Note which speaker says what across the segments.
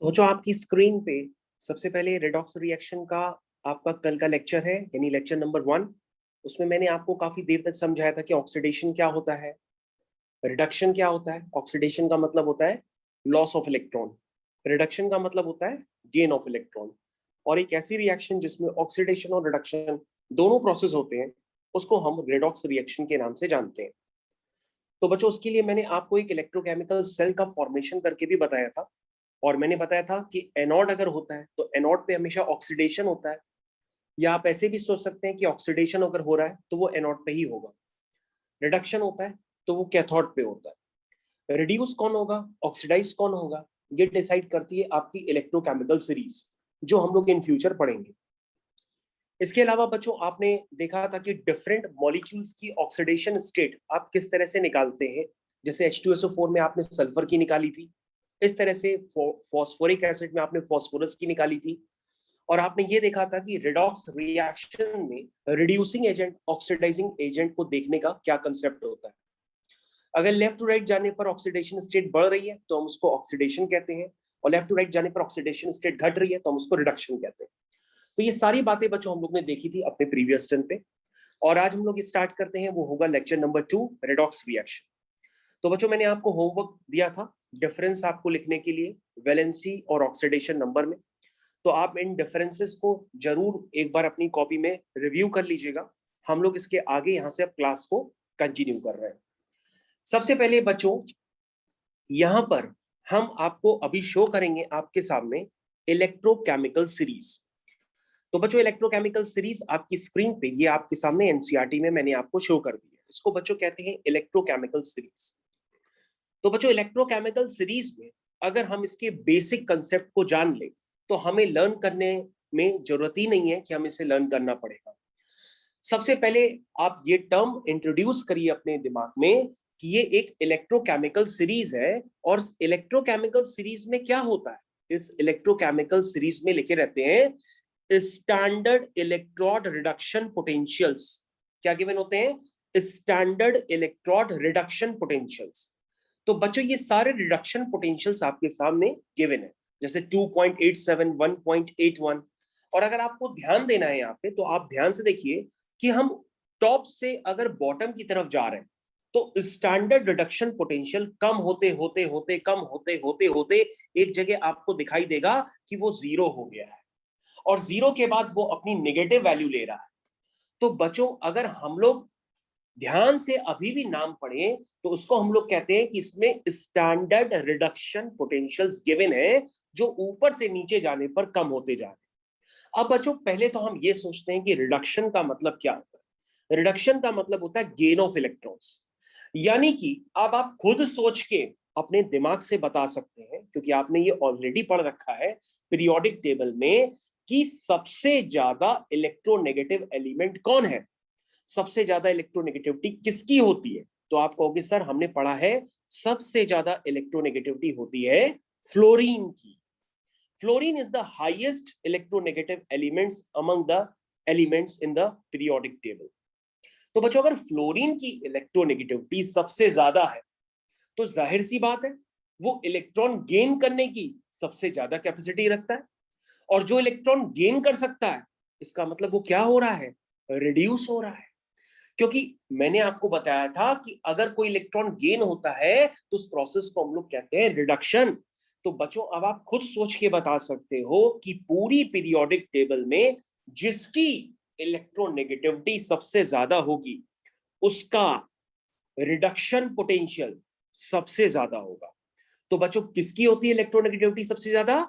Speaker 1: तो जो आपकी स्क्रीन पे सबसे पहले रेडॉक्स रिएक्शन का आपका कल का लेक्चर है, यानी लेक्चर नंबर 1। उसमें मैंने आपको काफी देर तक समझाया था कि ऑक्सीडेशन क्या होता है, रिडक्शन क्या होता है। ऑक्सीडेशन का मतलब होता है लॉस ऑफ इलेक्ट्रॉन, रिडक्शन का मतलब होता है गेन ऑफ इलेक्ट्रॉन। और एक ऐसी रिएक्शन जिसमें ऑक्सीडेशन और रिडक्शन दोनों प्रोसेस होते हैं, उसको हम रेडॉक्स रिएक्शन के नाम से जानते हैं। तो बच्चों, उसके लिए मैंने आपको एक इलेक्ट्रोकेमिकल सेल का फॉर्मेशन करके भी बताया था। और मैंने बताया था कि एनोड अगर होता है तो एनोड पे हमेशा ऑक्सीडेशन होता है, या आप ऐसे भी सोच सकते हैं कि ऑक्सीडेशन अगर हो रहा है तो वो एनोड पे ही होगा। रिडक्शन होता है तो वो कैथोड पे होता है। रिड्यूस कौन होगा, ऑक्सीडाइज कौन होगा, ये डिसाइड करती है आपकी इलेक्ट्रोकेमिकल सीरीज, जो हम लोग इन फ्यूचर पढ़ेंगे। इसके अलावा बच्चों, आपने देखा था कि डिफरेंट मॉलिक्यूल्स की ऑक्सीडेशन स्टेट आप किस तरह से निकालते हैं। जैसे H2SO4 में आपने सल्फर की निकाली थी, इस तरह से फॉस्फोरिक एसिड में आपने फॉस्फोरस की निकाली थी। और आपने ये देखा था कि रिडॉक्स रिएक्शन में रिड्यूसिंग एजेंट ऑक्सीडाइजिंग एजेंट को देखने का क्या कंसेप्ट होता है। अगर लेफ्ट टू राइट जाने पर ऑक्सीडेशन स्टेट बढ़ रही है तो हम उसको ऑक्सीडेशन कहते हैं, और लेफ्ट टू राइट जाने पर ऑक्सीडेशन स्टेट घट रही है तो हम उसको रिडक्शन कहते हैं। तो ये सारी बातें बच्चों हम लोग ने देखी थी अपने प्रीवियस टर्न पे। और आज हम लोग स्टार्ट करते हैं, वो होगा लेक्चर नंबर 2, रेडॉक्स रिएक्शन। तो बच्चों, मैंने आपको होमवर्क दिया था डिफरेंस आपको लिखने के लिए वैलेंसी और ऑक्सीडेशन नंबर में। तो आप इन डिफरेंसेस को जरूर एक बार अपनी कॉपी में रिव्यू कर लीजिएगा। हम लोग इसके आगे यहाँ से अब क्लास को कंटिन्यू कर रहे हैं। सबसे पहले बच्चों, यहां पर हम आपको अभी शो करेंगे आपके सामने इलेक्ट्रोकेमिकल सीरीज। तो बच्चों, इलेक्ट्रोकेमिकल सीरीज आपकी स्क्रीन पे, ये आपके सामने एनसीईआरटी में मैंने आपको शो कर दी है। इसको बच्चों कहते हैं इलेक्ट्रोकेमिकल सीरीज। तो बच्चों, इलेक्ट्रोकेमिकल सीरीज में अगर हम इसके बेसिक कंसेप्ट को जान ले तो हमें लर्न करने में जरूरत ही नहीं है कि हम इसे लर्न करना पड़ेगा। सबसे पहले आप ये टर्म इंट्रोड्यूस करिए अपने दिमाग में कि ये एक इलेक्ट्रोकेमिकल सीरीज है। और इलेक्ट्रोकेमिकल सीरीज में क्या होता है, इस इलेक्ट्रोकेमिकल सीरीज में लिखे रहते हैं स्टैंडर्ड इलेक्ट्रोड रिडक्शन पोटेंशियल्स। क्या गिवन होते हैं? Standard electrode reduction potentials. तो बच्चों, ये सारे रिडक्शन पोटेंशियल्स आपके सामने गिवन है, जैसे 2.87, 1.81। और अगर आपको ध्यान देना है यहाँ पे, तो आप ध्यान से देखिए कि हम टॉप से अगर बॉटम की तरफ जा रहे हैं तो स्टैंडर्ड रिडक्शन पोटेंशियल कम होते होते होते कम होते होते होते एक जगह आपको दिखाई देगा कि वो जीरो हो गया है, और जीरो के बाद वो अपनी नेगेटिव वैल्यू ले रहा है। तो बच्चों, अगर हम लोग ध्यान से अभी भी नाम पढ़ें तो उसको हम लोग कहते हैं कि इसमें स्टैंडर्ड रिडक्शन पोटेंशियल्स गिवन है, जो ऊपर से नीचे जाने पर कम होते जा रहे हैं। अब बच्चों, पहले तो हम ये सोचते हैं कि रिडक्शन का मतलब क्या होता है। रिडक्शन का मतलब होता है गेन ऑफ इलेक्ट्रॉन्स। यानी कि अब आप खुद सोच के अपने दिमाग से बता सकते हैं, क्योंकि आपने ये ऑलरेडी पढ़ रखा है पीरियोडिक टेबल में, कि सबसे ज्यादा इलेक्ट्रोनेगेटिव एलिमेंट कौन है, सबसे ज्यादा इलेक्ट्रोनेगेटिविटी किसकी होती है। तो आप कहोगे सर हमने पढ़ा है सबसे ज्यादा इलेक्ट्रोनेगेटिविटी होती है फ्लोरीन की। Fluorine is the highest electronegative elements among the elements in the periodic table. तो बच्चों, अगर फ्लोरीन की इलेक्ट्रोनेगेटिविटी सबसे ज्यादा है तो जाहिर सी बात है वो इलेक्ट्रॉन गेन करने की सबसे ज्यादा कैपेसिटी रखता है। और जो इलेक्ट्रॉन गेन कर सकता है, इसका मतलब वो क्या हो रहा है, रिड्यूस हो रहा है। क्योंकि मैंने आपको बताया था कि अगर कोई इलेक्ट्रॉन गेन होता है तो उस प्रोसेस को हम लोग कहते हैं रिडक्शन। तो बच्चों, अब आप खुद सोच के बता सकते हो कि पूरी पीरियोडिक टेबल में जिसकी इलेक्ट्रोनेगेटिविटी सबसे ज्यादा होगी उसका रिडक्शन पोटेंशियल सबसे ज्यादा होगा। तो बच्चों, किसकी होती है इलेक्ट्रोनेगेटिविटी सबसे ज्यादा?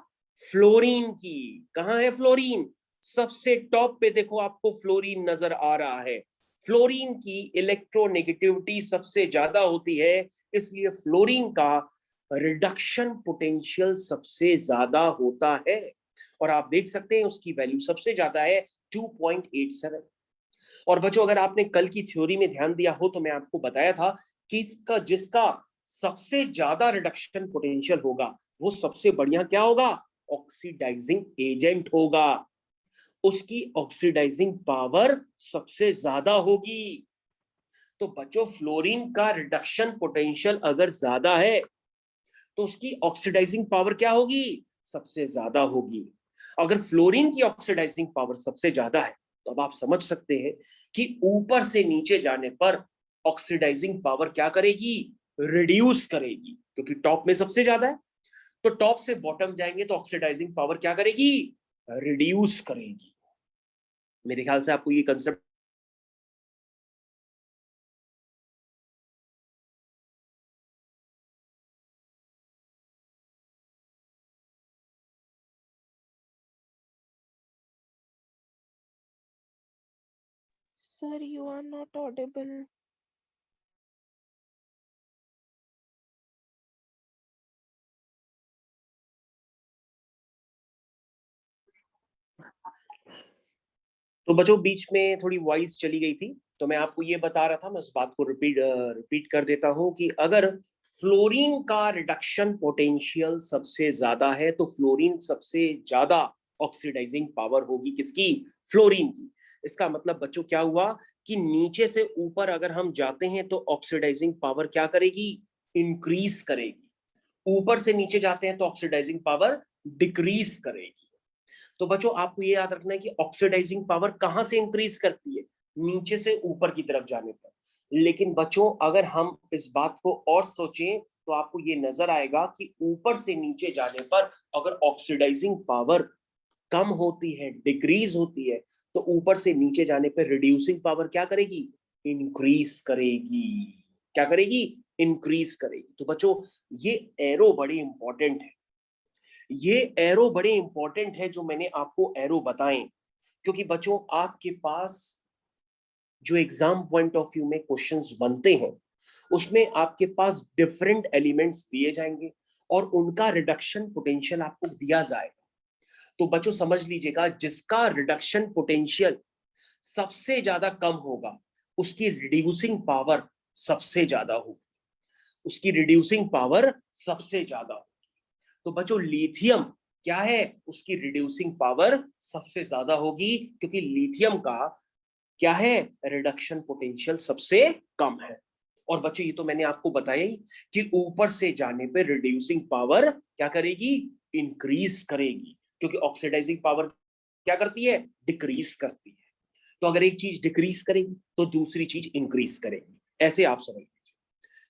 Speaker 1: फ्लोरीन की। कहां है फ्लोरीन? सबसे टॉप पे देखो, आपको फ्लोरीन नजर आ रहा है। फ्लोरीन की इलेक्ट्रोनेगेटिविटी सबसे ज्यादा होती है, इसलिए फ्लोरीन का रिडक्शन पोटेंशियल सबसे ज्यादा होता है। और आप देख सकते हैं उसकी वैल्यू सबसे ज्यादा है 2.87। और बच्चों, अगर आपने कल की थ्योरी में ध्यान दिया हो तो मैं आपको बताया था कि इसका जिसका सबसे ज्यादा रिडक्शन पोटेंशियल होगा वो सबसे बढ़िया क्या होगा, ऑक्सीडाइजिंग एजेंट होगा। उसकी ऑक्सीडाइजिंग पावर सबसे ज्यादा होगी। तो बच्चों, फ्लोरीन का रिडक्शन पोटेंशियल अगर ज्यादा है तो उसकी ऑक्सीडाइजिंग पावर क्या होगी, सबसे ज्यादा होगी। अगर फ्लोरीन की ऑक्सीडाइजिंग पावर सबसे ज्यादा है तो अब आप समझ सकते हैं कि ऊपर से नीचे जाने पर ऑक्सीडाइजिंग पावर क्या करेगी, रिड्यूस करेगी, क्योंकि टॉप में सबसे ज्यादा है। तो टॉप से बॉटम जाएंगे तो ऑक्सीडाइजिंग पावर क्या करेगी, रिड्यूस करेगी। मेरे ख्याल से आपको ये concept
Speaker 2: Sir, you are not audible.
Speaker 1: तो बच्चों बीच में थोड़ी वॉइस चली गई थी, तो मैं आपको ये बता रहा था, मैं उस बात को रिपीट कर देता हूं कि अगर फ्लोरीन का रिडक्शन पोटेंशियल सबसे ज्यादा है तो फ्लोरीन सबसे ज्यादा ऑक्सीडाइजिंग पावर होगी किसकी, फ्लोरीन की। इसका मतलब बच्चों क्या हुआ कि नीचे से ऊपर अगर हम जाते हैं तो ऑक्सीडाइजिंग पावर क्या करेगी, इंक्रीज करेगी। ऊपर से नीचे जाते हैं तो ऑक्सीडाइजिंग पावर डिक्रीज करेगी। तो बच्चों आपको ये याद रखना है कि ऑक्सीडाइजिंग पावर कहां से इंक्रीज करती है, नीचे से ऊपर की तरफ जाने पर। लेकिन बच्चों अगर हम इस बात को और सोचें तो आपको ये नजर आएगा कि ऊपर से नीचे जाने पर अगर ऑक्सीडाइजिंग पावर कम होती है, डिक्रीज होती है, तो ऊपर से नीचे जाने पर रिड्यूसिंग पावर क्या करेगी, इंक्रीज करेगी। क्या करेगी, इंक्रीज करेगी। तो बच्चों ये एरो बड़ी इंपॉर्टेंट है, ये एरो बड़े इंपॉर्टेंट है जो मैंने आपको एरो बताएं, क्योंकि बच्चों आपके पास जो एग्जाम पॉइंट ऑफ व्यू में क्वेश्चंस बनते हैं उसमें आपके पास डिफरेंट एलिमेंट्स दिए जाएंगे और उनका रिडक्शन पोटेंशियल आपको दिया जाएगा। तो बच्चों समझ लीजिएगा, जिसका रिडक्शन पोटेंशियल सबसे ज्यादा कम होगा उसकी रिड्यूसिंग पावर सबसे ज्यादा होगी, उसकी रिड्यूसिंग पावर सबसे ज्यादा होगी। तो बच्चों लिथियम क्या है, उसकी रिड्यूसिंग पावर सबसे ज्यादा होगी, क्योंकि लिथियम का क्या है, रिडक्शन पोटेंशियल सबसे कम है। और बच्चों ये तो मैंने आपको बताया ही कि ऊपर से जाने पे रिड्यूसिंग पावर क्या करेगी, इंक्रीज करेगी, क्योंकि ऑक्सीडाइजिंग पावर क्या करती है, डिक्रीज करती है। तो अगर एक चीज डिक्रीज करेगी तो दूसरी चीज इंक्रीज करेगी, ऐसे आप समझ लीजिए।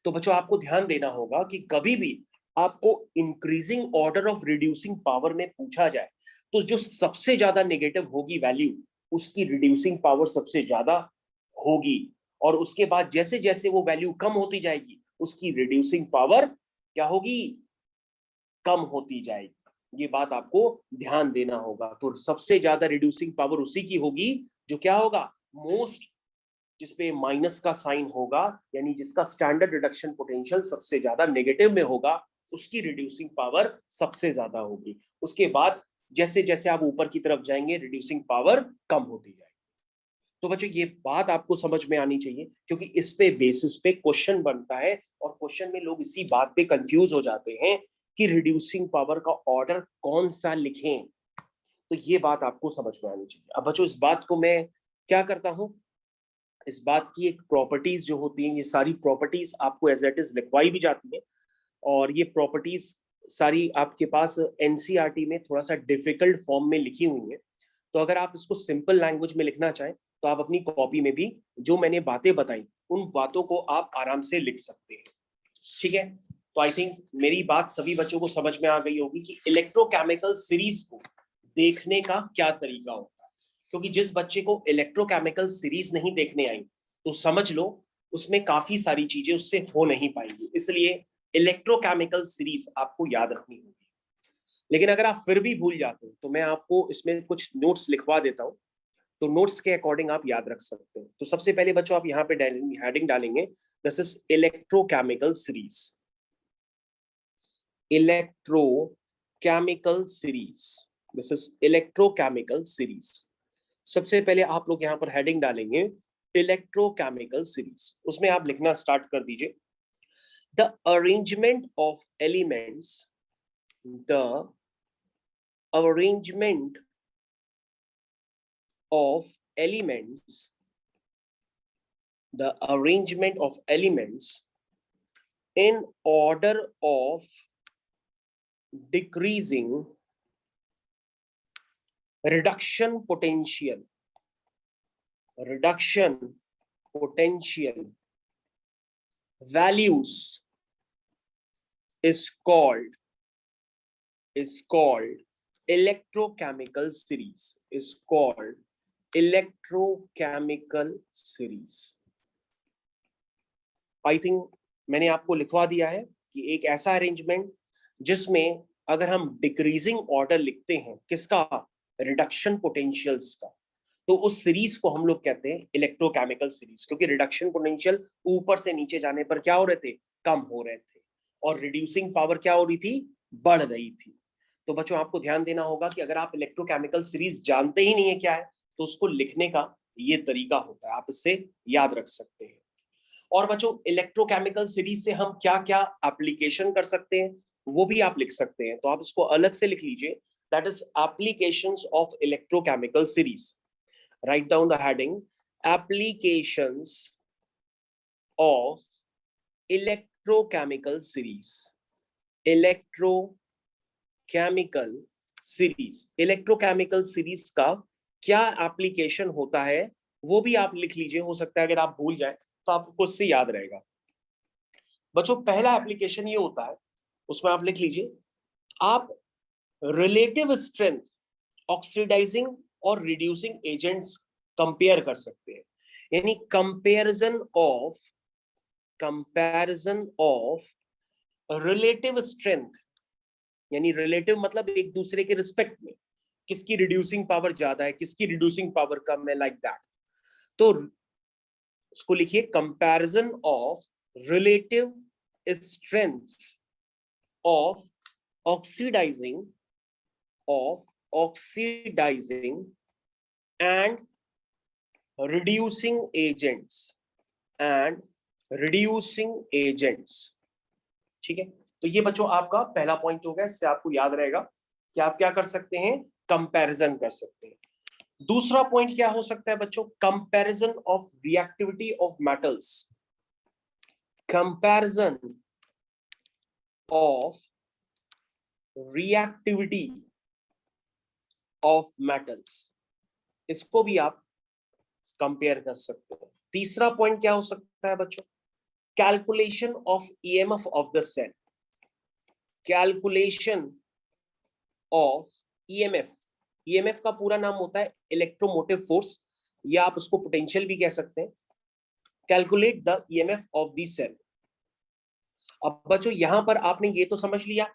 Speaker 1: तो बच्चों आपको ध्यान देना होगा कि कभी भी आपको increasing order of reducing power में पूछा जाए तो जो सबसे ज्यादा नेगेटिव होगी वैल्यू, उसकी रिड्यूसिंग पावर सबसे ज्यादा होगी। और उसके बाद जैसे जैसे वो वैल्यू कम होती जाएगी उसकी रिड्यूसिंग पावर क्या होगी, कम होती जाएगी। ये बात आपको ध्यान देना होगा। तो सबसे ज्यादा रिड्यूसिंग पावर उसी की होगी जो क्या होगा, मोस्ट, जिसपे माइनस का साइन होगा, यानी जिसका स्टैंडर्ड रिडक्शन पोटेंशियल सबसे ज्यादा नेगेटिव में होगा, उसकी रिड्यूसिंग पावर सबसे ज्यादा होगी। उसके बाद जैसे जैसे आप ऊपर की तरफ जाएंगे रिड्यूसिंग पावर कम होती जाएगी। तो बच्चों ये बात आपको समझ में आनी चाहिए, क्योंकि इस पे बेसिस पे क्वेश्चन बनता है और क्वेश्चन में लोग इसी बात पे कंफ्यूज हो जाते हैं कि रिड्यूसिंग पावर का ऑर्डर कौन सा लिखें। तो ये बात आपको समझ में आनी चाहिए। अब बच्चों इस बात को मैं क्या करता हूं, इस बात की एक प्रॉपर्टीज जो होती हैं, ये सारी प्रॉपर्टीज आपको एज इट इज लिखवाई भी जाती है। और ये प्रॉपर्टीज सारी आपके पास एनसीईआरटी में थोड़ा सा डिफिकल्ट फॉर्म में लिखी हुई है। तो अगर आप इसको सिंपल लैंग्वेज में लिखना चाहें तो आप अपनी कॉपी में भी जो मैंने बातें बताई उन बातों को आप आराम से लिख सकते हैं। ठीक है, तो आई थिंक मेरी बात सभी बच्चों को समझ में आ गई होगी कि इलेक्ट्रोकेमिकल सीरीज को देखने का क्या तरीका होता है। क्योंकि जिस बच्चे को इलेक्ट्रोकेमिकल सीरीज नहीं देखने आई तो समझ लो उसमें काफी सारी चीजें उससे हो नहीं पाएंगी, इसलिए इलेक्ट्रोकेमिकल सीरीज आपको याद रखनी होगी। लेकिन अगर आप फिर भी भूल जाते हो तो मैं आपको इसमें कुछ नोट्स लिखवा देता हूँ, तो नोट्स के अकॉर्डिंग आप याद रख सकते हो। तो सबसे पहले बच्चों आप यहाँ पे हेडिंग डालेंगे, this is electrochemical series, electrochemical series, this is electrochemical series. सबसे पहले आप लोग यहाँ पर हेडिंग डालेंगे इलेक्ट्रोकेमिकल सीरीज, उसमें आप लिखना स्टार्ट कर दीजिए, the arrangement of elements, the arrangement of elements, the arrangement of elements in order of decreasing reduction potential values is called electrochemical series, is called electrochemical series. I think मैंने आपको लिखवा दिया है कि एक ऐसा अरेंजमेंट जिसमें अगर हम डिक्रीजिंग ऑर्डर लिखते हैं किसका, रिडक्शन पोटेंशियल्स का, तो उस सीरीज को हम लोग कहते हैं इलेक्ट्रोकेमिकल सीरीज, क्योंकि रिडक्शन पोटेंशियल ऊपर से नीचे जाने पर क्या हो रहे थे, कम हो रहे थे, और रिड्यूसिंग पावर क्या हो रही थी, बढ़ रही थी। तो बच्चों आपको ध्यान देना होगा कि अगर आप इलेक्ट्रोकेमिकल सीरीज जानते ही नहीं है क्या है, तो उसको लिखने का ये तरीका होता है, आप इससे याद रख सकते हैं। और बच्चों इलेक्ट्रोकेमिकल सीरीज से हम क्या क्या एप्लीकेशन कर सकते हैं वो भी आप लिख सकते हैं, तो आप इसको अलग से लिख लीजिए, that is applications of electrochemical series. Write down the heading, applications of electrochemical series. Electrochemical series का क्या एप्लीकेशन होता है वो भी आप लिख लीजिए, हो सकता है अगर आप भूल जाए तो आपको उससे याद रहेगा। बच्चों पहला एप्लीकेशन ये होता है, उसमें आप लिख लीजिए, आप रिलेटिव स्ट्रेंथ ऑक्सीडाइजिंग और रिड्यूसिंग एजेंट्स कंपेयर कर सकते हैं, यानी कंपैरिजन ऑफ रिलेटिव स्ट्रेंथ, यानी रिलेटिव मतलब एक दूसरे के रिस्पेक्ट में, किसकी रिड्यूसिंग पावर ज्यादा है, किसकी रिड्यूसिंग पावर कम है, लाइक दैट। तो इसको लिखिए, comparison of relative strengths of oxidising and reducing agents ठीक है। तो ये बच्चों आपका पहला पॉइंट हो गया, इससे आपको याद रहेगा कि आप क्या कर सकते हैं, कंपैरिजन कर सकते हैं। दूसरा पॉइंट क्या हो सकता है बच्चों, comparison of reactivity of metals. Comparison of reactivity of metals, इसको भी आप कंपेयर कर सकते हैं। तीसरा पॉइंट क्या हो सकता है बच्चों, calculation of EMF of the cell. Calculation of EMF का पूरा नाम होता है इलेक्ट्रोमोटिव फोर्स, या आप उसको पोटेंशियल भी कह सकते हैं। Calculate the EMF of the cell. अब बच्चों यहां पर आपने ये तो समझ लिया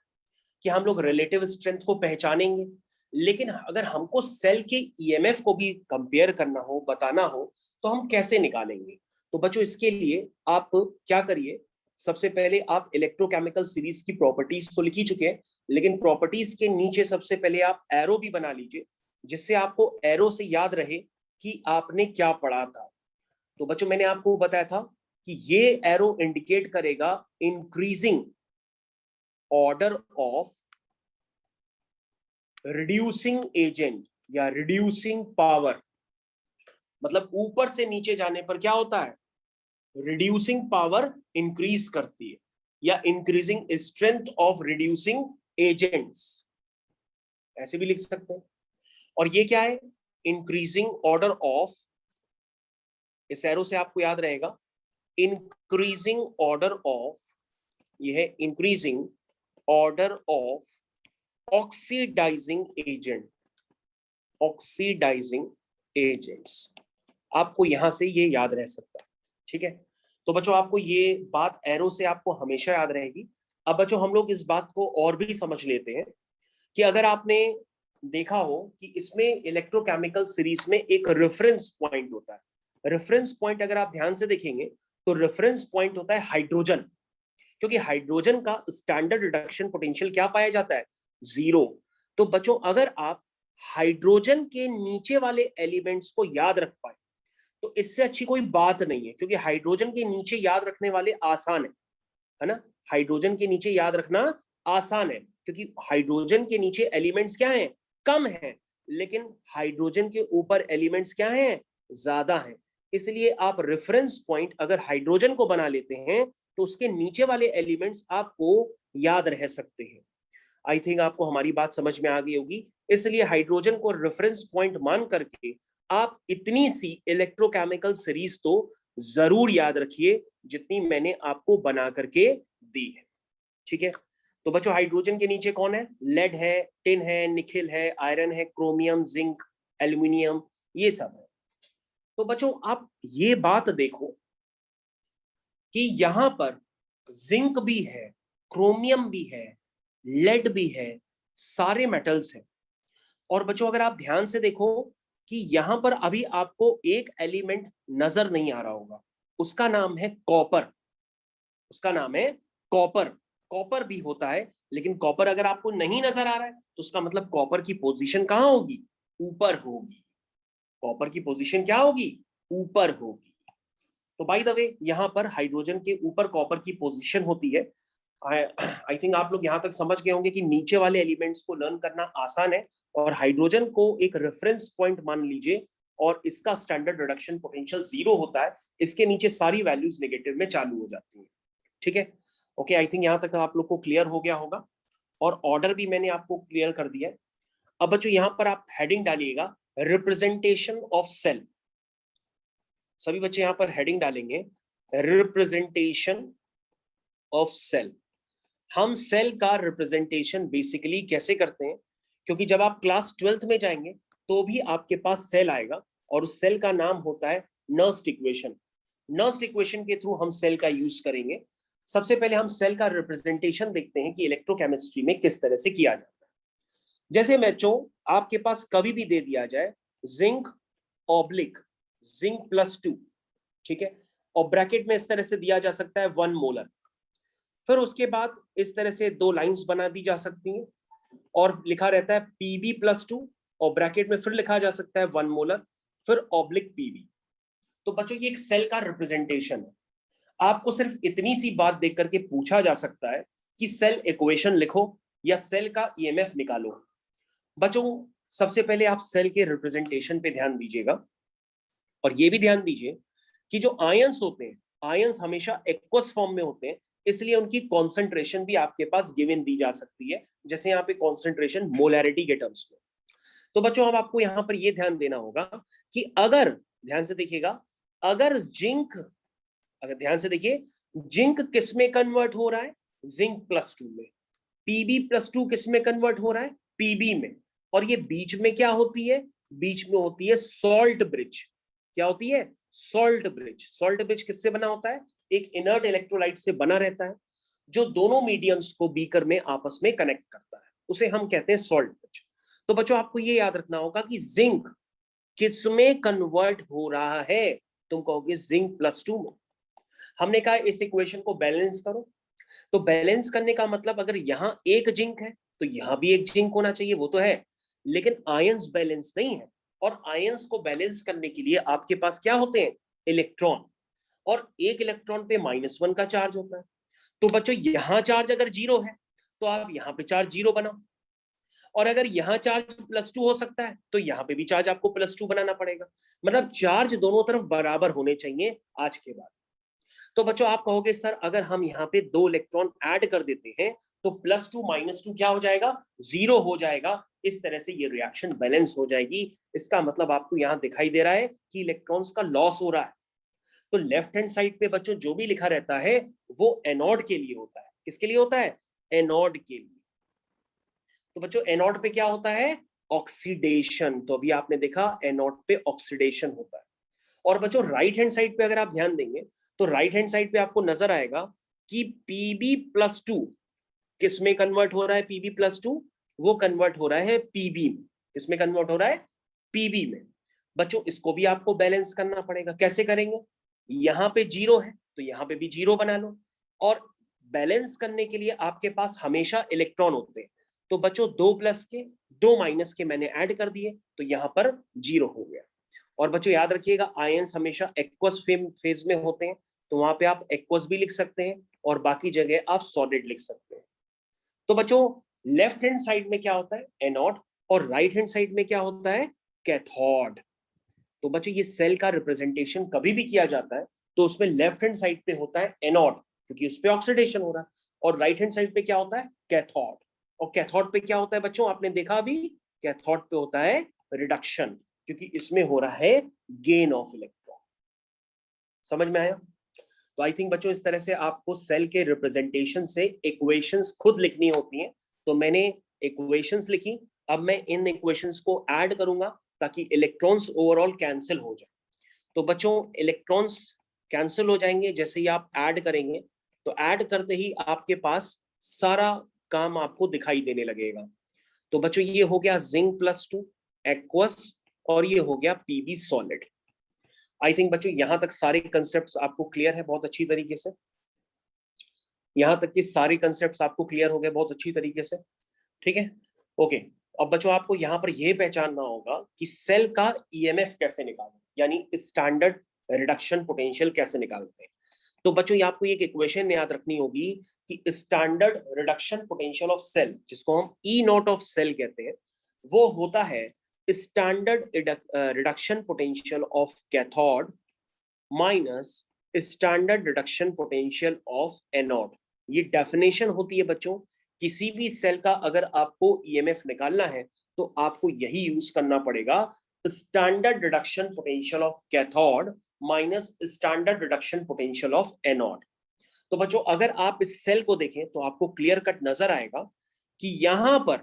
Speaker 1: कि हम लोग रिलेटिव स्ट्रेंथ को पहचानेंगे, लेकिन अगर हमको सेल के ईएमएफ को भी कंपेयर करना हो, बताना हो, तो हम कैसे निकालेंगे। तो बच्चों इसके लिए आप क्या करिए, सबसे पहले आप इलेक्ट्रोकेमिकल सीरीज की प्रॉपर्टीज तो लिख ही चुके हैं, लेकिन प्रॉपर्टीज के नीचे सबसे पहले आप एरो भी बना लीजिए, जिससे आपको एरो से याद रहे कि आपने क्या पढ़ा था। तो बच्चों मैंने आपको बताया था कि ये एरो इंडिकेट करेगा increasing order of reducing agent या रिड्यूसिंग पावर, मतलब ऊपर से नीचे जाने पर क्या होता है, रिड्यूसिंग पावर इंक्रीज करती है, या increasing strength of reducing agents, ऐसे भी लिख सकते हैं। और ये क्या है, इंक्रीजिंग ऑर्डर ऑफ, इस एरो से आपको याद रहेगा, इंक्रीजिंग ऑर्डर ऑफ, ये है increasing order of oxidising agents, आपको यहां से ये याद रह सकता है। ठीक है, तो बच्चों आपको ये बात एरो से आपको हमेशा याद रहेगी। अब बच्चों हम लोग इस बात को और भी समझ लेते हैं कि अगर आपने देखा हो कि इसमें इलेक्ट्रोकेमिकल सीरीज में एक रेफरेंस पॉइंट होता है। रेफरेंस पॉइंट अगर आप ध्यान से देखेंगे तो रेफरेंस पॉइंट होता है हाइड्रोजन, क्योंकि हाइड्रोजन का स्टैंडर्ड रिडक्शन पोटेंशियल क्या पाया जाता है, 0। तो बच्चों अगर आप हाइड्रोजन के नीचे वाले एलिमेंट्स को याद रख पाए तो इससे अच्छी कोई बात नहीं है, क्योंकि हाइड्रोजन के नीचे याद रखने वाले आसान है ना। हाइड्रोजन के नीचे याद रखना आसान है, क्योंकि हाइड्रोजन के नीचे एलिमेंट्स क्या हैं, कम हैं, लेकिन हाइड्रोजन के ऊपर एलिमेंट्स क्या हैं, ज्यादा हैं। इसलिए आप रेफरेंस पॉइंट अगर हाइड्रोजन को बना लेते हैं तो उसके नीचे वाले एलिमेंट्स आपको याद रह सकते हैं। आई थिंक आपको हमारी बात समझ में आ गई होगी। इसलिए हाइड्रोजन को रेफरेंस पॉइंट मान करके आप इतनी सी इलेक्ट्रोकेमिकल सीरीज तो जरूर याद रखिए जितनी मैंने आपको बना करके दी है। ठीक है, तो बच्चों हाइड्रोजन के नीचे कौन है? लेड है, टिन है, निकेल है, आयरन है, क्रोमियम, जिंक, एल्यूमिनियम, ये सब है। तो बच्चों आप ये बात देखो कि यहां पर जिंक भी है, क्रोमियम भी है, लेड भी है, सारे मेटल्स हैं। और बच्चों अगर आप ध्यान से देखो कि यहां पर अभी आपको एक एलिमेंट नजर नहीं आ रहा होगा, उसका नाम है कॉपर। उसका नाम है कॉपर। कॉपर भी होता है, लेकिन कॉपर अगर आपको नहीं नजर आ रहा है तो उसका मतलब कॉपर की पोजीशन कहां होगी? ऊपर होगी। कॉपर की पोजीशन क्या होगी? ऊपर होगी। तो बाय द वे यहां पर हाइड्रोजन के ऊपर कॉपर की पोजीशन होती है। आई थिंक आप लोग यहां तक समझ गए होंगे कि नीचे वाले एलिमेंट्स को लर्न करना आसान है, और हाइड्रोजन को एक रेफरेंस पॉइंट मान लीजिए और इसका स्टैंडर्ड रिडक्शन पोटेंशियल 0 होता है। इसके नीचे सारी वैल्यूज नेगेटिव में चालू हो जाती हैं। ठीक है, ओके, आई थिंक यहां तक आप लोग को क्लियर हो गया होगा, और ऑर्डर भी मैंने आपको क्लियर कर दिया है। अब बच्चों यहां पर आप हेडिंग डालिएगा रिप्रेजेंटेशन ऑफ सेल। सभी बच्चे यहां पर हेडिंग डालेंगे रिप्रेजेंटेशन ऑफ सेल। हम सेल का रिप्रेजेंटेशन बेसिकली कैसे करते हैं, क्योंकि जब आप क्लास 12th में जाएंगे तो भी आपके पास सेल आएगा, और उस सेल का नाम होता है नर्स्ट इक्वेशन। नर्स्ट इक्वेशन के थ्रू हम सेल का यूज करेंगे। सबसे पहले हम सेल का रिप्रेजेंटेशन देखते हैं कि इलेक्ट्रोकेमिस्ट्री में किस तरह से किया जाता है। जैसे बच्चों आपके पास कभी भी दे दिया जाए जिंक ऑब्लिक जिंक +2, ठीक है, और ब्रैकेट में इस तरह से दिया जा सकता है 1 मोलर। फिर उसके बाद इस तरह से 2 लाइंस बना दी जा सकती हैं, और लिखा रहता है Pb+2, और ब्रैकेट में फिर लिखा जा सकता है 1 मोलर, फिर ऑब्लिक Pb। तो बच्चों ये एक सेल का रिप्रेजेंटेशन है। आपको सिर्फ इतनी सी बात देख करके पूछा जा सकता है कि सेल इक्वेशन लिखो या सेल का ईएमएफ निकालो। बच्चों सबसे पहले आप सेल के रिप्रेजेंटेशन पे ध्यान दीजिएगा, और ये भी ध्यान दीजिए कि जो आयंस होते हैं, आयंस हमेशा एक्वस फॉर्म में होते हैं, इसलिए उनकी कॉन्सेंट्रेशन भी आपके पास गिवन दी जा सकती है, जैसे यहाँ पे कॉन्सेंट्रेशन मोलैरिटी के टर्म्स में। तो बच्चों अब आपको यहाँ पर ये ध्यान देना होगा कि अगर, ध्यान से देखिएगा, अगर जिंक, अगर ध्यान से देखिए, जिंक किस में कन्वर्ट हो रहा है? जिंक +2 में। Pb+2 किस में कन्वर्ट हो रहा है? Pb में। और ये बीच में क्या होती है? बीच में होती है सॉल्ट ब्रिज। क्या होती है? Salt bridge. सॉल्ट ब्रिज किससे बना होता है? एक इनर्ट इलेक्ट्रोलाइट से बना रहता है, जो दोनों मीडियम्स को बीकर में आपस में कनेक्ट करता है, उसे हम कहते हैं सॉल्ट ब्रिज। तो बच्चों आपको ये याद रखना होगा कि जिंक किसमें कन्वर्ट हो रहा है? तुम कहोगे जिंक +2 में। हमने कहा इस इक्वेशन को बैलेंस करो, तो बैलेंस करने का मतलब अगर यहां एक जिंक है तो यहां भी एक जिंक होना चाहिए, वो तो है, लेकिन आयंस बैलेंस नहीं है। और आयंस को बैलेंस करने के लिए आपके पास क्या होते हैं? इलेक्ट्रॉन। और एक इलेक्ट्रॉन पे -1 का चार्ज होता है। तो बच्चों यहां चार्ज अगर 0 है तो आप यहां पे चार्ज 0 बनाओ, और अगर यहां चार्ज +2 हो सकता है तो यहां पे भी चार्ज आपको +2 बनाना पड़ेगा। मतलब चार्ज दोनों तरफ बराबर होने चाहिए आज के बाद। तो बच्चों आप कहोगे सर अगर हम यहाँ पे 2 इलेक्ट्रॉन ऐड कर देते हैं तो +2 -2 क्या हो जाएगा? 0 हो जाएगा। इस तरह से ये रिएक्शन बैलेंस हो जाएगी। इसका मतलब आपको यहाँ दिखाई दे रहा है कि इलेक्ट्रॉन्स का लॉस हो रहा है। तो लेफ्ट हैंड साइड पे बच्चों जो भी लिखा रहता है वो एनोड के लिए होता है। किसके लिए होता है? एनोड के लिए। तो बच्चों एनोड पे क्या होता है? ऑक्सीडेशन। तो अभी आपने देखा एनोड पे ऑक्सीडेशन होता है। और बच्चों राइट हैंड साइड पे अगर आप ध्यान देंगे तो राइट हैंड साइड पे आपको नजर आएगा कि Pb+2 किस में कन्वर्ट हो रहा है? Pb+2 वो कन्वर्ट हो रहा है Pb में। किस में कन्वर्ट हो रहा है? Pb में। बच्चों इसको भी आपको बैलेंस करना पड़ेगा। कैसे करेंगे? यहां पे 0 है तो यहां पे भी 0 बना लो, और बैलेंस करने के लिए आपके पास हमेशा इलेक्ट्रॉन होते हैं। तो बच्चों 2 प्लस के 2 माइनस के मैंने ऐड कर दिए तो यहां पर 0 हो गया। और बच्चों याद रखिएगा आयंस हमेशा एक्वस फेज में होते हैं, तो वहां पे आप एक्वस भी लिख सकते हैं और बाकी जगह आप सॉलिड लिख सकते हैं। तो बच्चों लेफ्ट हैंड साइड में क्या होता है? एनोड, और राइट हैंड साइड में क्या होता है? कैथोड। तो बच्चों ये सेल का रिप्रेजेंटेशन कभी भी किया जाता है तो उसमें लेफ्ट हैंड साइड पे होता है एनोड, क्योंकि उस पे ऑक्सीडेशन हो रहा है, और राइट हैंड साइड पे क्या होता है? कैथोड। और कैथोड पे क्या होता है बच्चों, आपने देखा अभी, कैथोड पे होता है रिडक्शन, क्योंकि इसमें हो रहा है गेन ऑफ इलेक्ट्रॉन। समझ में आया? तो आई थिंक बच्चों इस तरह से आपको सेल के रिप्रेजेंटेशन से इक्वेशंस खुद लिखनी होती हैं। तो मैंने इक्वेशंस लिखी, अब मैं इन इक्वेशंस को ऐड करूंगा ताकि इलेक्ट्रॉन्स ओवरऑल कैंसिल हो जाए। तो बच्चों इलेक्ट्रॉन्स कैंसिल हो जाएंगे जैसे ही आप ऐड करेंगे, तो ऐड करते ही आपके पास सारा काम आपको दिखाई देने लगेगा। तो बच्चों ये हो गया जिंक +2 एक्वस, और ये हो गया पीबी सॉलिड। आई थिंक बच्चों यहां तक सारे कंसेप्ट आपको क्लियर है बहुत अच्छी तरीके से, यहां तक कि सारे कंसेप्ट आपको क्लियर हो गए बहुत अच्छी तरीके से, ठीक है? ओके, अब बच्चों आपको यहां पर यह पहचानना होगा कि सेल का ईएमएफ कैसे निकालें, यानी स्टैंडर्ड रिडक्शन पोटेंशियल कैसे निकालते हैं। तो बच्चों ये आपको एक इक्वेशन याद रखनी होगी कि standard reduction potential of cell, जिसको हम ई नॉट ऑफ सेल कहते हैं, वो होता है standard reduction potential of cathode minus standard reduction potential of anode. ये डेफिनेशन होती है बच्चों, किसी भी सेल का अगर आपको ईएमएफ निकालना है तो आपको यही यूज करना पड़ेगा, standard reduction potential of cathode minus standard reduction potential of anode. तो बच्चों अगर आप इस सेल को देखें तो आपको क्लियर कट नजर आएगा कि यहां पर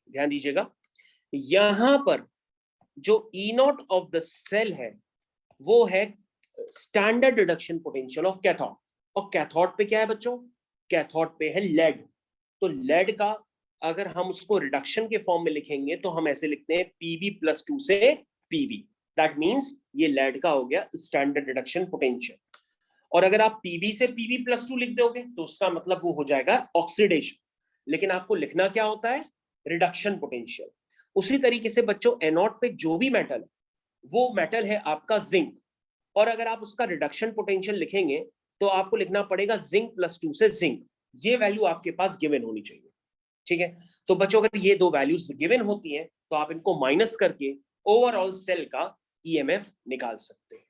Speaker 1: ध्यान दीजिएगा, यहां पर जो ई नॉट ऑफ द सेल है वो है standard reduction potential of cathode, और कैथोड पे क्या है बच्चों, कैथोड पे है लेड। तो लेड का अगर हम उसको रिडक्शन के फॉर्म में लिखेंगे तो हम ऐसे लिखते हैं Pb+2 से Pb, दैट मींस ये लेड का हो गया स्टैंडर्ड रिडक्शन पोटेंशियल। और अगर आप Pb से Pb+2 लिख दोगे तो उसका मतलब वो हो जाएगा ऑक्सीडेशन, लेकिन आपको लिखना क्या होता है, रिडक्शन पोटेंशियल। उसी तरीके से बच्चों एनोड पे जो भी मेटल है वो मेटल है आपका जिंक, और अगर आप उसका रिडक्शन पोटेंशियल लिखेंगे तो आपको लिखना पड़ेगा जिंक+2 से जिंक। ये वैल्यू आपके पास गिवन होनी चाहिए, ठीक है? तो बच्चों अगर ये दो वैल्यूज गिवन होती हैं तो आप इनको माइनस करके ओवरऑल सेल का ईएमएफ निकाल सकते हैं।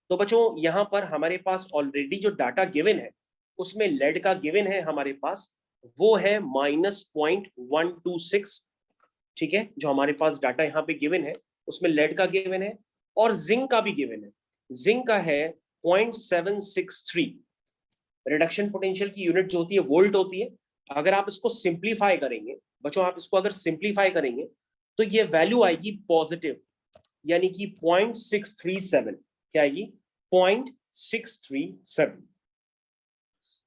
Speaker 1: तो बच्चों यहां पर हमारे पास ऑलरेडी जो डाटा गिवन है उसमें लेड का गिवन है हमारे पास, वो है -0.126, ठीक है? जो हमारे पास डाटा यहाँ पे गिवन है उसमें लेड का गिवन है, और जिंक का भी गिवन है, जिंक का है 0.763। रिडक्शन पोटेंशियल की यूनिट जो होती है वोल्ट होती है। अगर आप इसको सिंप्लीफाई करेंगे बच्चों, आप इसको अगर सिंप्लीफाई करेंगे तो ये वैल्यू आएगी पॉजिटिव, यानी कि 0.637। क्या आएगी? 0.637।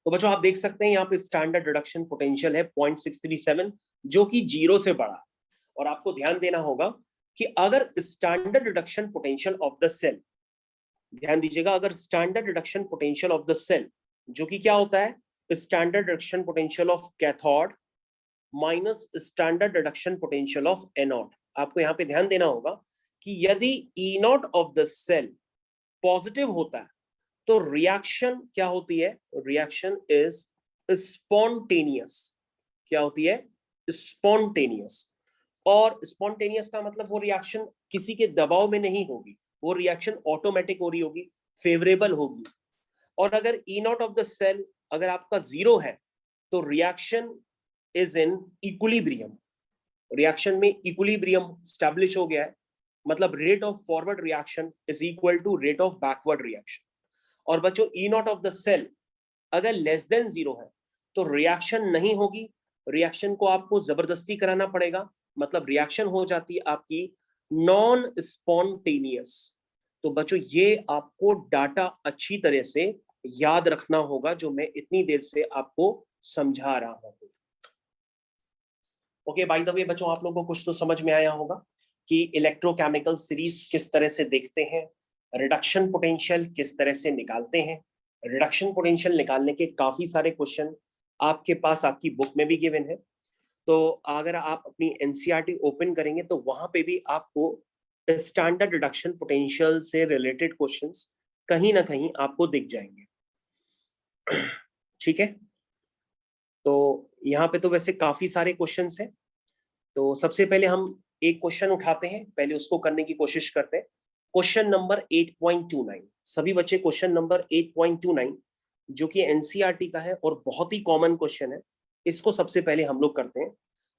Speaker 1: तो बच्चों आप देख सकते हैं यहाँ पे स्टैंडर्ड रिडक्शन पोटेंशियल है 0.637, जो कि 0 से बड़ा। और आपको ध्यान देना होगा कि अगर standard reduction potential of the cell, ध्यान दीजिएगा, अगर standard reduction potential of the cell जो कि क्या होता है, standard reduction potential of cathode minus standard reduction potential of anode, आपको यहाँ पे ध्यान देना होगा कि यदि E not of the cell positive होता है तो रिएक्शन क्या होती है, रिएक्शन इज स्पॉन्टेनियस। क्या होती है? स्पॉन्टेनियस। और स्पॉन्टेनियस का मतलब वो रिएक्शन किसी के दबाव में नहीं होगी, वो रिएक्शन ऑटोमेटिक हो रही होगी, फेवरेबल होगी। और अगर E not of the cell अगर आपका 0 है तो reaction is in equilibrium, reaction में इक्विलिब्रियम स्टैब्लिश हो गया है, मतलब rate of forward reaction is equal to rate of backward reaction. और बच्चों E not of the cell अगर लेस देन 0 है तो रिएक्शन नहीं होगी, रिएक्शन को आपको जबरदस्ती कराना पड़ेगा, मतलब रिएक्शन हो जाती है आपकी नॉन स्पॉन्टेनियस। तो बच्चों ये आपको डाटा अच्छी तरह से याद रखना होगा जो मैं इतनी देर से आपको समझा रहा हूं। ओके, बाय द वे बच्चों आप लोगों को कुछ तो समझ में आया होगा कि इलेक्ट्रोकेमिकल सीरीज किस तरह से देखते हैं, रिडक्शन पोटेंशियल किस तरह से निकालते हैं। रिडक्शन पोटेंशियल निकालने के काफी सारे क्वेश्चन आपके पास आपकी बुक में भी गिवन है, तो अगर आप अपनी एनसीईआरटी ओपन करेंगे तो वहां पे भी आपको स्टैंडर्ड रिडक्शन पोटेंशियल से रिलेटेड क्वेश्चंस कहीं ना कहीं आपको दिख जाएंगे, ठीक है? तो यहाँ पे तो वैसे काफी सारे क्वेश्चंस हैं, तो सबसे पहले हम एक क्वेश्चन उठाते हैं, पहले उसको करने की कोशिश करते हैं। क्वेश्चन नंबर 8.29, सभी बच्चे क्वेश्चन नंबर 8.29 जो कि एनसीईआरटी का है और बहुत ही कॉमन क्वेश्चन है, इसको सबसे पहले हम लोग करते हैं।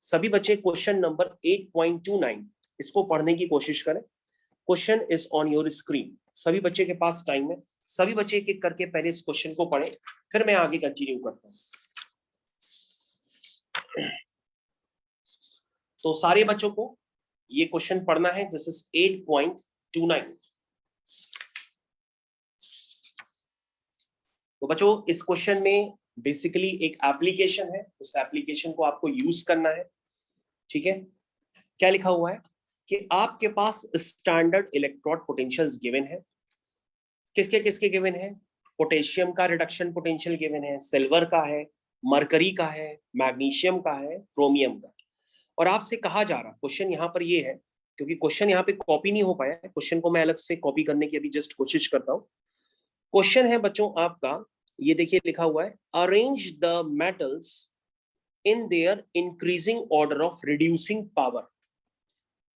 Speaker 1: सभी बच्चे क्वेश्चन नंबर 8.29 इसको पढ़ने की कोशिश करें। Question is on your screen. सभी बच्चे के पास टाइम है, सभी बच्चे एक एक करके पहले इस क्वेश्चन को पढ़ें, फिर मैं आगे कंटिन्यू करता हूं। तो सारे बच्चों को ये क्वेश्चन पढ़ना है। This is 8.29। तो बच्चों इस क्वेश्चन में बेसिकली एक एप्लीकेशन है, उस एप्लीकेशन को आपको यूज करना है। ठीक है, क्या लिखा हुआ है कि आपके पास स्टैंडर्ड इलेक्ट्रोड पोटेंशियल्स गिवन है। किसके किसके गिवन है? पोटेशियम का रिडक्शन पोटेंशियल गिवन है, सिल्वर का है, मरकरी का है, मैग्नीशियम का है, क्रोमियम का। और आपसे कहा जा रहा क्वेश्चन यहाँ पर ये है, क्योंकि क्वेश्चन यहाँ पे कॉपी नहीं हो पाया है, क्वेश्चन को मैं अलग से कॉपी करने की अभी जस्ट कोशिश करता हूँ। क्वेश्चन है बच्चों आपका, ये देखिए लिखा हुआ है, arrange the metals in their increasing order of reducing power.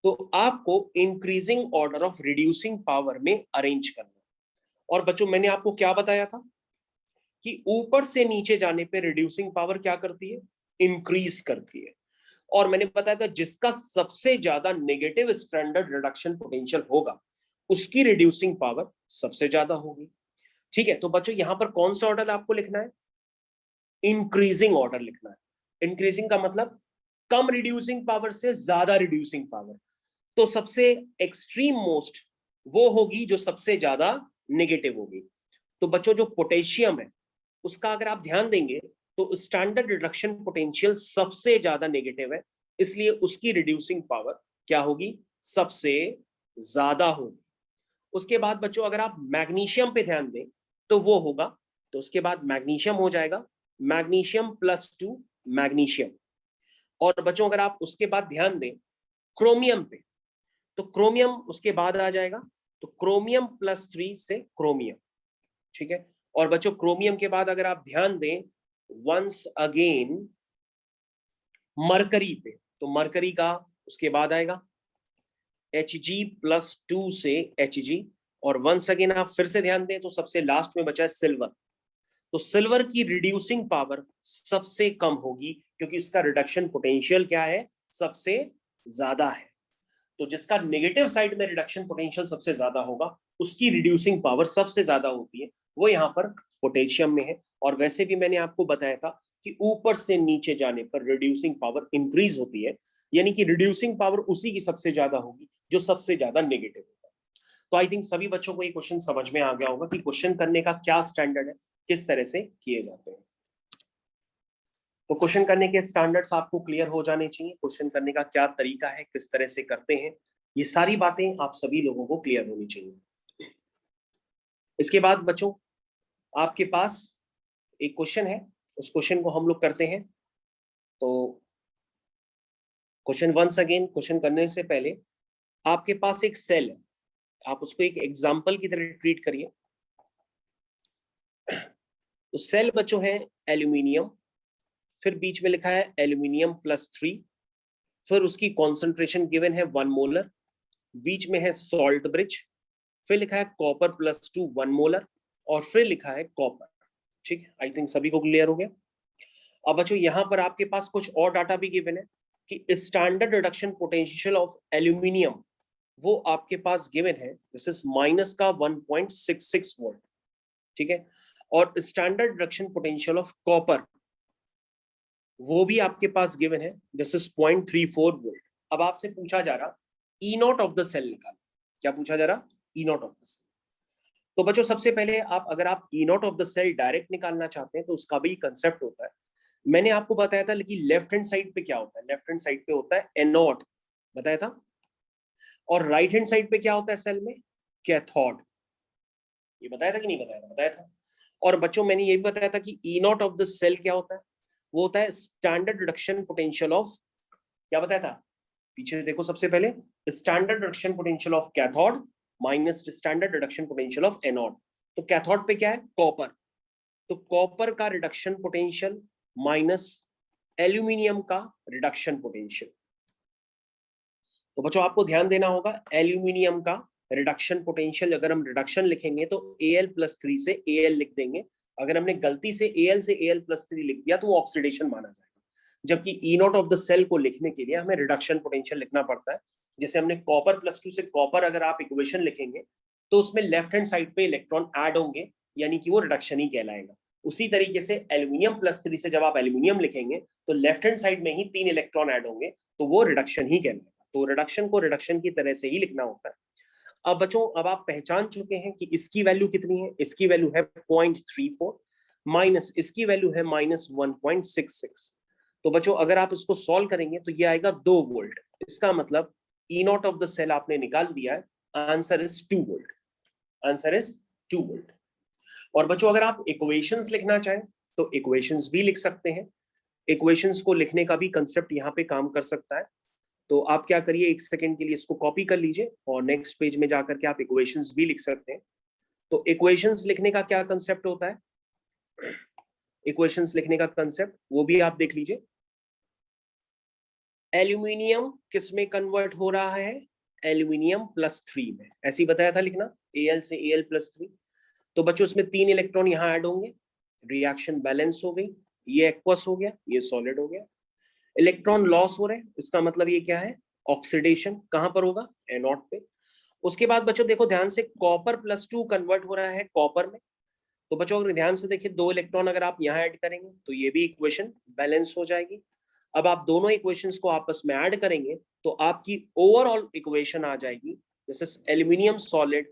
Speaker 1: तो आपको increasing order of reducing power में अरेंज करना। और बच्चों मैंने आपको क्या बताया था कि ऊपर से नीचे जाने पे रिड्यूसिंग पावर क्या करती है? इंक्रीज करती है। और मैंने बताया था जिसका सबसे ज्यादा नेगेटिव स्टैंडर्ड रिडक्शन पोटेंशियल होगा उसकी रिड्यूसिंग पावर सबसे ज्यादा होगी। ठीक है, तो बच्चों यहां पर कौन सा ऑर्डर आपको लिखना है? इंक्रीजिंग ऑर्डर लिखना है। इंक्रीजिंग का मतलब कम रिड्यूसिंग पावर से ज्यादा रिड्यूसिंग पावर। तो सबसे एक्सट्रीम मोस्ट वो होगी जो सबसे ज्यादा नेगेटिव होगी। तो बच्चों जो पोटेशियम है उसका अगर आप ध्यान देंगे तो स्टैंडर्ड रिडक्शन पोटेंशियल सबसे ज्यादा नेगेटिव है, इसलिए उसकी रिड्यूसिंग पावर क्या होगी? सबसे ज्यादा होगी। उसके बाद बच्चों अगर आप मैग्नीशियम पे ध्यान दें तो वो होगा, तो उसके बाद मैग्नीशियम हो जाएगा मैग्नीशियम +2 मैग्नीशियम। और बच्चों अगर आप उसके बाद ध्यान दें क्रोमियम पे, तो क्रोमियम उसके बाद आ जाएगा, तो क्रोमियम +3 से क्रोमियम। ठीक है, और बच्चों क्रोमियम के बाद अगर आप ध्यान दें वंस अगेन मरकरी पे, तो मरकरी का उसके बाद आएगा Hg+2 से Hg। और वंस अगेन आप फिर से ध्यान दें तो सबसे लास्ट में बचा है सिल्वर। तो सिल्वर की रिड्यूसिंग पावर सबसे कम होगी क्योंकि उसका रिडक्शन पोटेंशियल क्या है? सबसे ज्यादा है। तो जिसका नेगेटिव साइड में रिडक्शन पोटेंशियल सबसे ज्यादा होगा उसकी रिड्यूसिंग पावर सबसे ज्यादा होती है, वो यहाँ पर पोटेशियम में है। और वैसे भी मैंने आपको बताया था कि ऊपर से नीचे जाने पर रिड्यूसिंग पावर इंक्रीज होती है, यानी कि रिड्यूसिंग पावर उसी की सबसे ज्यादा होगी जो सबसे ज्यादा नेगेटिव होगा। तो आई थिंक सभी बच्चों को ये क्वेश्चन समझ में आ गया होगा कि क्वेश्चन करने का क्या स्टैंडर्ड है, किस तरह से किए जाते हैं। तो क्वेश्चन करने के स्टैंडर्ड्स आपको क्लियर हो जाने चाहिए, क्वेश्चन करने का क्या तरीका है, किस तरह से करते हैं, ये सारी बातें आप सभी लोगों को क्लियर होनी चाहिए। इसके बाद बच्चों आपके पास एक क्वेश्चन है, उस क्वेश्चन को हम लोग करते हैं। तो क्वेश्चन वंस अगेन, क्वेश्चन करने से पहले आपके पास एक सेल है, आप उसको एक एग्जाम्पल की तरह ट्रीट करिए। तो सेल बच्चों है एल्यूमिनियम, फिर बीच में लिखा है एल्यूमिनियम +3, फिर उसकी कॉन्सेंट्रेशन गिवन है 1 मोलर, बीच में है सॉल्ट ब्रिज, फिर लिखा है कॉपर +2 1 मोलर, और फिर लिखा है कॉपर। ठीक है, आई थिंक सभी को क्लियर हो गया। अब बच्चों यहां पर आपके पास कुछ और डाटा भी गिवन है कि standard reduction potential of aluminium वो आपके पास गिवन है, दिस इज -1.66 वोल्ट। ठीक है, और standard reduction potential of copper वो भी आपके पास गिवन है, दिस इज 0.34 वोल्ट। अब आपसे पूछा जा रहा E0 ऑफ द सेल निकाल। क्या पूछा जा रहा? E0 of the cell. तो बच्चों सबसे पहले अगर आप E0 of the cell direct निकालना चाहते हैं तो उसका भी कंसेप्ट होता है। मैंने आपको बताया था लेकिन लेफ्ट हैंड साइड पे क्या होता है? लेफ्ट हैंड साइड पे होता है एनोड, बताया था। और राइट हैंड साइड पे क्या होता है सेल में? कैथोड। ये बताया था कि नहीं बताया था? बताया था। और बच्चों मैंने ये भी बताया था कि E0 ऑफ द सेल क्या होता है? वो होता है स्टैंडर्ड रिडक्शन पोटेंशियल ऑफ, क्या बताया था? पीछे देखो सबसे पहले, standard reduction potential of cathode minus standard reduction potential of anode. तो कैथोड पे क्या है? कॉपर। तो कॉपर का रिडक्शन पोटेंशियल माइनस एल्यूमिनियम का रिडक्शन पोटेंशियल। तो बच्चों आपको ध्यान देना होगा एल्यूमिनियम का रिडक्शन पोटेंशियल, अगर हम रिडक्शन लिखेंगे तो Al+3 से Al लिख देंगे। अगर हमने गलती से Al से Al+3 लिख दिया तो वो ऑक्सीडेशन माना जाएगा। जबकि ई नॉट ऑफ द सेल को लिखने के लिए हमें रिडक्शन पोटेंशियल लिखना पड़ता है। जैसे हमने कॉपर +2 से कॉपर अगर आप इक्वेशन लिखेंगे तो उसमें लेफ्ट हैंड साइड पे इलेक्ट्रॉन ऐड होंगे, यानी कि वो रिडक्शन ही कहलाएगा। उसी तरीके से एल्यूमिनियम +3 से जब आप एल्यूमिनियम लिखेंगे तो लेफ्ट हैंड साइड में ही 3 इलेक्ट्रॉन ऐड होंगे, तो वो रिडक्शन ही कहलाएगा। तो रिडक्शन को रिडक्शन की तरह से ही लिखना होता है। अब बच्चों, अब आप पहचान चुके हैं कि इसकी वैल्यू कितनी है। इसकी वैल्यू है 0.34 माइनस इसकी वैल्यू है -1.66। तो बच्चों, अगर आप इसको सॉल्व करेंगे तो ये आएगा 2 वोल्ट। इसका मतलब ई नॉट ऑफ द सेल आपने निकाल दिया है। Answer is 2 volt. Answer is 2 volt. और बच्चों, अगर आप इक्वेशंस लिखना चाहें तो इक्वेशंस भी लिख सकते हैं। इक्वेशंस को लिखने का भी कंसेप्ट यहाँ पे काम कर सकता है। तो आप क्या करिए, 1 सेकंड के लिए इसको कॉपी कर लीजिए और नेक्स्ट पेज में जाकर के आप इक्वेशंस भी लिख सकते हैं। तो इक्वेशंस लिखने का क्या कंसेप्ट होता है, इक्वेशंस लिखने का कंसेप्ट वो भी आप देख लीजिए। एल्यूमिनियम किस में कन्वर्ट हो रहा है, एल्यूमिनियम +3 में। ऐसे ही बताया था लिखना, Al से Al+3। तो बच्चों, इसमें 3 इलेक्ट्रॉन यहाँ ऐड होंगे, रिएक्शन बैलेंस हो गई, ये एक्वस हो गया, ये सॉलिड हो गया। इलेक्ट्रॉन लॉस हो रहे हैं, इसका मतलब ये क्या है, ऑक्सीडेशन। कहां पर होगा, एनोड पे। उसके बाद बच्चों देखो ध्यान से, कॉपर +2 कन्वर्ट हो रहा है कॉपर में। तो बच्चों अगर ध्यान से देखिए, 2 इलेक्ट्रॉन अगर आप यहाँ ऐड करेंगे तो ये भी इक्वेशन बैलेंस हो जाएगी। अब आप दोनों इक्वेशंस को आपस में ऐड करेंगे तो आपकी ओवरऑल इक्वेशन आ जाएगी, जैसे एल्यूमिनियम सॉलिड,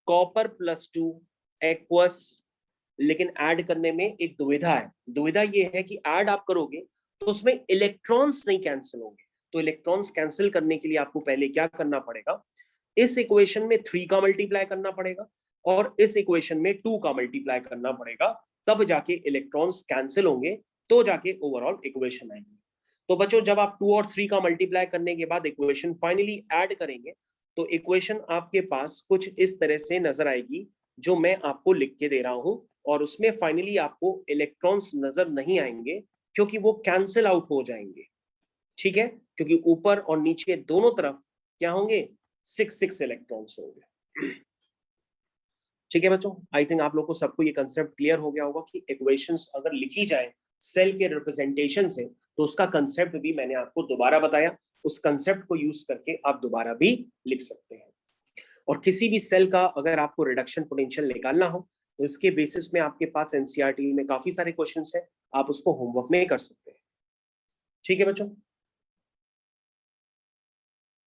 Speaker 1: कॉपर +2 एक्वस। लेकिन ऐड करने में एक दुविधा है। दुविधा ये है कि ऐड आप करोगे तो उसमें इलेक्ट्रॉन्स नहीं कैंसिल होंगे। तो इलेक्ट्रॉन्स कैंसिल करने के लिए आपको पहले क्या करना पड़ेगा, इस इक्वेशन में 3 का मल्टीप्लाई करना पड़ेगा और इस इक्वेशन में 2 का मल्टीप्लाई करना पड़ेगा, तब जाके इलेक्ट्रॉन्स कैंसिल होंगे, तो जाके ओवरऑल इक्वेशन आएगी। तो बच्चों, जब आप 2 और 3 का मल्टीप्लाई करने के बाद इक्वेशन फाइनली ऐड करेंगे तो इक्वेशन आपके पास कुछ इस तरह से नजर आएगी, जो मैं आपको लिख के दे रहा हूं। और उसमें फाइनली आपको इलेक्ट्रॉन्स नजर नहीं आएंगे, क्योंकि वो कैंसिल आउट हो जाएंगे। ठीक है, क्योंकि ऊपर और नीचे दोनों तरफ क्या होंगे, 6 इलेक्ट्रॉन्स होंगे। ठीक है बच्चों, आई थिंक आप लोग को सबको ये कंसेप्ट क्लियर हो गया होगा कि इक्वेशंस अगर लिखी जाए सेल के रिप्रेजेंटेशन से तो उसका कंसेप्ट भी मैंने आपको दोबारा बताया। उस कंसेप्ट को यूज करके आप दोबारा भी लिख सकते हैं। और किसी भी सेल का अगर आपको रिडक्शन पोटेंशियल निकालना हो तो इसके बेसिस में आपके पास एनसीईआरटी में काफी सारे क्वेश्चंस हैं, आप उसको होमवर्क में कर सकते हैं। ठीक है बच्चों।